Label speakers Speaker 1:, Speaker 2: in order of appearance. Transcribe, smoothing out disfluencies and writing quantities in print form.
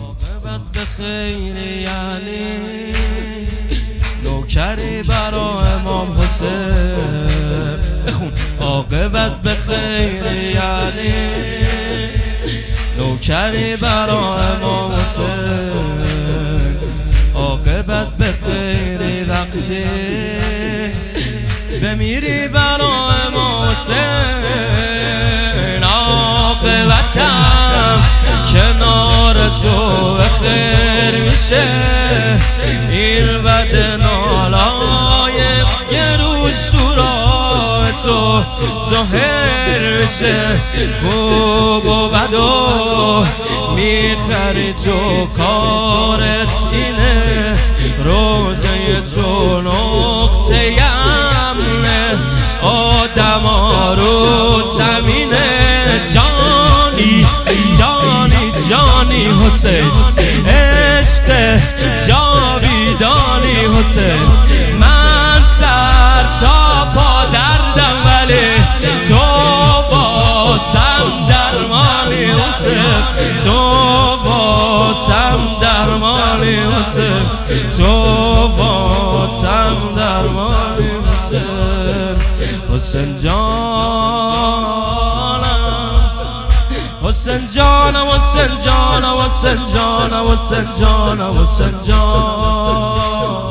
Speaker 1: عاقبت به خیر یعنی نوکری برا امام حسین بخون. عاقبت به خیر یعنی نوکری برا امام حسین. عاقبت به خیر وقتی بمیری برا امام حسین. عاقبتم کنار تو خیر میشه. این بد نالایق یه روز تو راه تو ظاهر میشه. خوب و بد و میخری تو کارت اینه. روزه تو نقطه امنه آدم ها رو زمینه. جانی جانی جانی حسین عشق جاویدانی حسین. من سر تا پا دردم ولی تو باسم درمانی حسین. تو باسم درمانی حسین. تو باسم درمانی حسین. حسین جانم حسین جانم حسین جانم حسین جانم حسین جانم حسین جانم.